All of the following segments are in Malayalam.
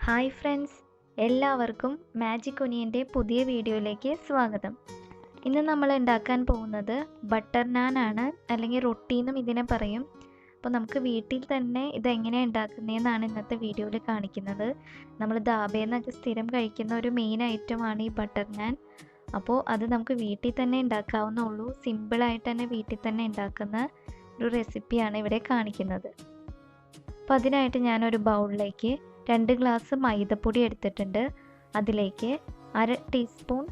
ഹായ് ഫ്രണ്ട്സ്, എല്ലാവർക്കും മാജിക് ഒനിയൻ്റെ പുതിയ വീഡിയോയിലേക്ക് സ്വാഗതം. ഇന്ന് നമ്മൾ ഉണ്ടാക്കാൻ പോകുന്നത് ബട്ടർ നാൻ ആണ്, അല്ലെങ്കിൽ റൊട്ടി എന്നും ഇതിനെ പറയും. അപ്പോൾ നമുക്ക് വീട്ടിൽ തന്നെ ഇതെങ്ങനെയാണ് ഉണ്ടാക്കുന്നതെന്നാണ് ഇന്നത്തെ വീഡിയോയിൽ കാണിക്കുന്നത്. നമ്മൾ ധാബയിൽ നിന്നൊക്കെ സ്ഥിരം കഴിക്കുന്ന ഒരു മെയിൻ ഐറ്റമാണ് ഈ ബട്ടർ നാൻ. അപ്പോൾ അത് നമുക്ക് വീട്ടിൽ തന്നെ ഉണ്ടാക്കാവുന്നുള്ളൂ. സിമ്പിളായിട്ട് തന്നെ വീട്ടിൽ തന്നെ ഉണ്ടാക്കുന്ന ഒരു റെസിപ്പിയാണ് ഇവിടെ കാണിക്കുന്നത്. അപ്പോൾ അതിനായിട്ട് ഞാനൊരു ബൗളിലേക്ക് 2 ഗ്ലാസ് മൈദപ്പൊടി എടുത്തിട്ടുണ്ട്. അതിലേക്ക് 1/2 ടീസ്പൂൺ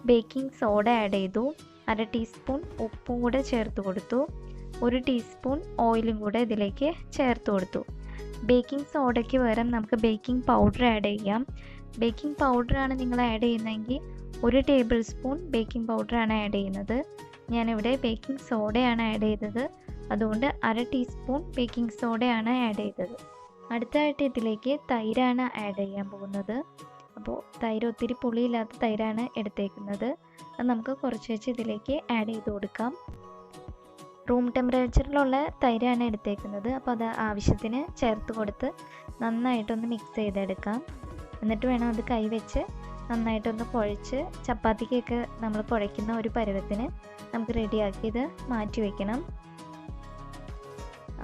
ബേക്കിംഗ് സോഡ ആഡ് ചെയ്തു. 1/2 ടീസ്പൂൺ ഉപ്പും കൂടെ ചേർത്ത് കൊടുത്തു. 1 ടീസ്പൂൺ ഓയിലും കൂടെ ഇതിലേക്ക് ചേർത്ത് കൊടുത്തു. ബേക്കിംഗ് സോഡയ്ക്ക് പകരം നമുക്ക് ബേക്കിംഗ് പൗഡർ ആഡ് ചെയ്യാം. ബേക്കിംഗ് പൗഡറാണ് നിങ്ങൾ ആഡ് ചെയ്യുന്നതെങ്കിൽ 1 ടേബിൾ സ്പൂൺ ബേക്കിംഗ് പൗഡറാണ് ആഡ് ചെയ്യുന്നത്. ഞാനിവിടെ ബേക്കിംഗ് സോഡയാണ് ആഡ് ചെയ്തത്, അതുകൊണ്ട് 1/2 ടീസ്പൂൺ ബേക്കിംഗ് സോഡയാണ് ആഡ് ചെയ്തത്. അടുത്തതായിട്ട് ഇതിലേക്ക് തൈരാണ് ആഡ് ചെയ്യാൻ പോകുന്നത്. അപ്പോൾ തൈര് ഒത്തിരി പുളിയില്ലാത്ത തൈരാണ് എടുത്തേക്കുന്നത്. അത് നമുക്ക് കുറച്ച് വെച്ച് ഇതിലേക്ക് ആഡ് ചെയ്ത് കൊടുക്കാം. റൂം ടെമ്പറേച്ചറിലുള്ള തൈരാണ് എടുത്തേക്കുന്നത്. അപ്പോൾ അത് ആവശ്യത്തിന് ചേർത്ത് കൊടുത്ത് നന്നായിട്ടൊന്ന് മിക്സ് ചെയ്തെടുക്കാം. എന്നിട്ട് വേണം അത് കൈവച്ച് നന്നായിട്ടൊന്ന് കുഴച്ച് ചപ്പാത്തിക്കൊക്കെ നമ്മൾ കുഴയ്ക്കുന്ന ഒരു പരുവത്തിന് നമുക്ക് റെഡിയാക്കി ഇത് മാറ്റി വയ്ക്കണം.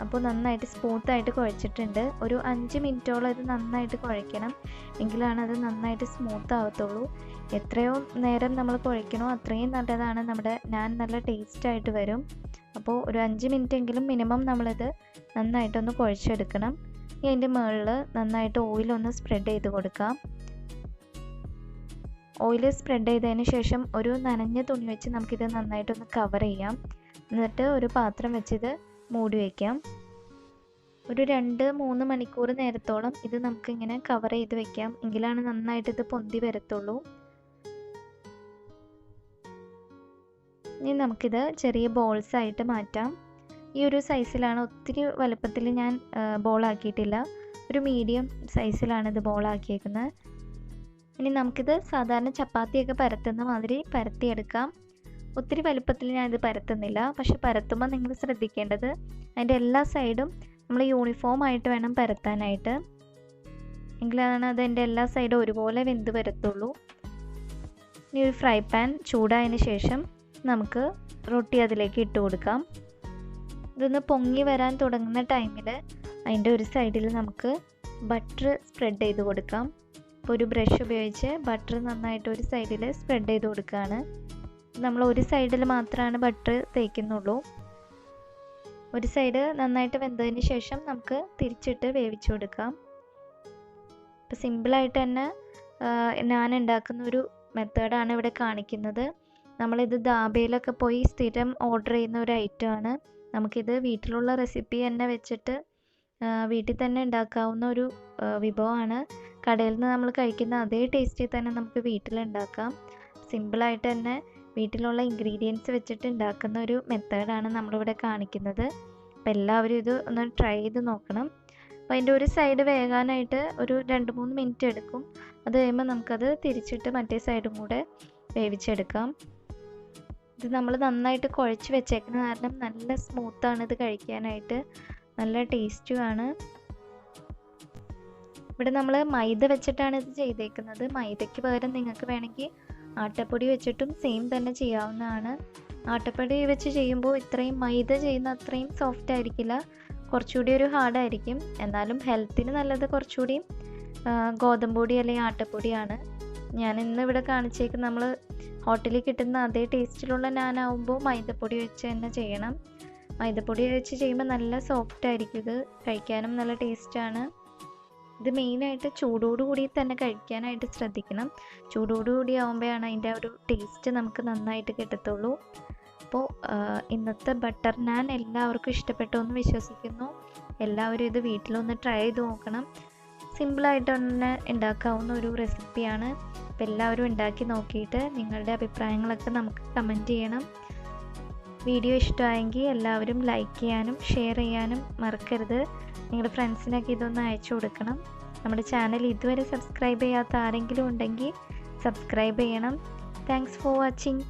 അപ്പോൾ നന്നായിട്ട് സ്മൂത്തായിട്ട് കുഴച്ചിട്ടുണ്ട്. ഒരു 5 മിനിറ്റോളം ഇത് നന്നായിട്ട് കുഴയ്ക്കണം, എങ്കിലാണ് അത് നന്നായിട്ട് സ്മൂത്ത് ആവത്തുള്ളൂ. എത്രയോ നേരം നമ്മൾ കുഴയ്ക്കണോ അത്രയും നല്ലതാണ്. നമ്മുടെ നാൻ നല്ല ടേസ്റ്റായിട്ട് വരും. അപ്പോൾ ഒരു 5 മിനിറ്റെങ്കിലും മിനിമം നമ്മളിത് നന്നായിട്ടൊന്ന് കുഴച്ചെടുക്കണം. ഇതിൻ്റെ മുകളിൽ നന്നായിട്ട് ഓയിലൊന്ന് സ്പ്രെഡ് ചെയ്ത് കൊടുക്കാം. ഓയിൽ സ്പ്രെഡ് ചെയ്തതിന് ശേഷം ഒരു നനഞ്ഞ തുണി വെച്ച് നമുക്കിത് നന്നായിട്ടൊന്ന് കവർ ചെയ്യാം. എന്നിട്ട് ഒരു പാത്രം വെച്ചിത് മൂടി വയ്ക്കാം. ഒരു 2-3 മണിക്കൂർ നേരത്തോളം ഇത് നമുക്കിങ്ങനെ കവർ ചെയ്ത് വെക്കാം, എങ്കിലാണ് നന്നായിട്ട് ഇത് പൊന്തി വരത്തുള്ളൂ. ഇനി നമുക്കിത് ചെറിയ ബോൾസ് ആയിട്ട് മാറ്റാം. ഈ ഒരു സൈസിലാണ്, ഒത്തിരി വലുപ്പത്തിൽ ഞാൻ ബോളാക്കിയിട്ടില്ല. ഒരു മീഡിയം സൈസിലാണ് ഇത് ബോളാക്കിയേക്കുന്നത്. ഇനി നമുക്കിത് സാധാരണ ചപ്പാത്തിയൊക്കെ പരത്തുന്ന മാതിരി പരത്തിയെടുക്കാം. ഒത്തിരി വലുപ്പത്തിൽ ഞാനിത് പരത്തുന്നില്ല, പക്ഷെ പരത്തുമ്പോൾ നിങ്ങൾ ശ്രദ്ധിക്കേണ്ടത് അതിൻ്റെ എല്ലാ സൈഡും നമ്മൾ യൂണിഫോം ആയിട്ട് വേണം പരത്താനായിട്ട്, എങ്കിലാണ് അതിൻ്റെ എല്ലാ സൈഡും ഒരുപോലെ വെന്ത് വരത്തുള്ളൂ. ഇനി ഒരു ഫ്രൈ പാൻ ചൂടായതിന് ശേഷം നമുക്ക് റൊട്ടി അതിലേക്ക് ഇട്ട് കൊടുക്കാം. ഇതൊന്ന് പൊങ്ങി വരാൻ തുടങ്ങുന്ന ടൈമിൽ അതിൻ്റെ ഒരു സൈഡിൽ നമുക്ക് ബട്ടർ സ്പ്രെഡ് ചെയ്ത് കൊടുക്കാം. ഇപ്പോൾ ഒരു ബ്രഷ് ഉപയോഗിച്ച് ബട്ടർ നന്നായിട്ട് ഒരു സൈഡിൽ സ്പ്രെഡ് ചെയ്ത് കൊടുക്കുകയാണ്. നമ്മൾ ഒരു സൈഡിൽ മാത്രമാണ് ബട്ടർ തേക്കുന്നുള്ളൂ. ഒരു സൈഡ് നന്നായിട്ട് വെന്തതിന് ശേഷം നമുക്ക് തിരിച്ചിട്ട് വേവിച്ചു കൊടുക്കാം. ഇപ്പോൾ സിമ്പിളായിട്ട് തന്നെ ഞാൻ ഉണ്ടാക്കുന്ന ഒരു മെത്തേഡാണ് ഇവിടെ കാണിക്കുന്നത്. നമ്മളിത് ധാബയിലൊക്കെ പോയി സ്ഥിരം ഓർഡർ ചെയ്യുന്ന ഒരു ഐറ്റമാണ്. നമുക്കിത് വീട്ടിലുള്ള റെസിപ്പി തന്നെ വെച്ചിട്ട് വീട്ടിൽ തന്നെ ഉണ്ടാക്കാവുന്ന ഒരു വിഭവമാണ്. കടയിൽ നിന്ന് നമ്മൾ കഴിക്കുന്ന അതേ ടേസ്റ്റിൽ തന്നെ നമുക്ക് വീട്ടിലുണ്ടാക്കാം. സിമ്പിളായിട്ട് തന്നെ വീട്ടിലുള്ള ഇൻഗ്രീഡിയൻസ് വെച്ചിട്ട് ഉണ്ടാക്കുന്ന ഒരു മെത്തേഡാണ് നമ്മളിവിടെ കാണിക്കുന്നത്. അപ്പോൾ എല്ലാവരും ഇത് ഒന്ന് ട്രൈ ചെയ്ത് നോക്കണം. അപ്പോൾ അതിൻ്റെ ഒരു സൈഡ് വേകാനായിട്ട് ഒരു 2-3 മിനിറ്റ് എടുക്കും. അത് കഴിയുമ്പോൾ നമുക്കത് തിരിച്ചിട്ട് മറ്റേ സൈഡും കൂടെ വേവിച്ചെടുക്കാം. ഇത് നമ്മൾ നന്നായിട്ട് കുഴച്ച് വെച്ചേക്കുന്ന കാരണം നല്ല സ്മൂത്താണ് ഇത് കഴിക്കാനായിട്ട്, നല്ല ടേസ്റ്റുമാണ്. ഇവിടെ നമ്മൾ മൈദ വെച്ചിട്ടാണ് ഇത് ചെയ്തേക്കുന്നത്. മൈദയ്ക്ക് പകരം നിങ്ങൾക്ക് വേണമെങ്കിൽ ആട്ടപ്പൊടി വെച്ചിട്ടും സെയിം തന്നെ ചെയ്യാവുന്നതാണ്. ആട്ടപ്പൊടി വെച്ച് ചെയ്യുമ്പോൾ ഇത്രയും മൈദ ചെയ്യുന്ന അത്രയും സോഫ്റ്റ് ആയിരിക്കില്ല, കുറച്ചുകൂടി ഒരു ഹാർഡായിരിക്കും. എന്നാലും ഹെൽത്തിന് നല്ലത് കുറച്ചുകൂടി ഗോതമ്പ് പൊടി അല്ലെങ്കിൽ ആട്ടപ്പൊടിയാണ്. ഞാൻ ഇന്ന് ഇവിടെ കാണിച്ചേക്ക് നമ്മൾ ഹോട്ടലിൽ കിട്ടുന്ന അതേ ടേസ്റ്റിലുള്ള നാനാവുമ്പോൾ മൈദപ്പൊടി വെച്ച് തന്നെ ചെയ്യണം. മൈദപ്പൊടി വെച്ച് ചെയ്യുമ്പോൾ നല്ല സോഫ്റ്റ് ആയിരിക്കും, ഇത് കഴിക്കാനും നല്ല ടേസ്റ്റാണ്. ഇത് മെയിനായിട്ട് ചൂടോടുകൂടി തന്നെ കഴിക്കാനായിട്ട് ശ്രദ്ധിക്കണം. ചൂടോടുകൂടി ആകുമ്പോഴാണ് അതിൻ്റെ ഒരു ടേസ്റ്റ് നമുക്ക് നന്നായിട്ട് കിട്ടത്തുള്ളൂ. അപ്പോൾ ഇന്നത്തെ ബട്ടർ നാൻ എല്ലാവർക്കും ഇഷ്ടപ്പെട്ടു എന്ന് വിശ്വസിക്കുന്നു. എല്ലാവരും ഇത് വീട്ടിലൊന്ന് ട്രൈ ചെയ്ത് നോക്കണം. സിമ്പിളായിട്ട് തന്നെ ഉണ്ടാക്കാവുന്ന ഒരു റെസിപ്പിയാണ്. അപ്പോൾ എല്ലാവരും ഉണ്ടാക്കി നോക്കിയിട്ട് നിങ്ങളുടെ അഭിപ്രായങ്ങളൊക്കെ നമുക്ക് കമൻറ്റ് ചെയ്യണം. വീഡിയോ ഇഷ്ടമായെങ്കിൽ എല്ലാവരും ലൈക്ക് ചെയ്യാനും ഷെയർ ചെയ്യാനും മറക്കരുത്. നിങ്ങളുടെ ഫ്രണ്ട്സിനൊക്കെ ഇതൊന്ന് അയച്ചു കൊടുക്കണം. നമ്മുടെ ചാനൽ ഇതുവരെ സബ്സ്ക്രൈബ് ചെയ്യാത്ത ആരെങ്കിലും ഉണ്ടെങ്കിൽ സബ്സ്ക്രൈബ് ചെയ്യണം. Thanks for watching.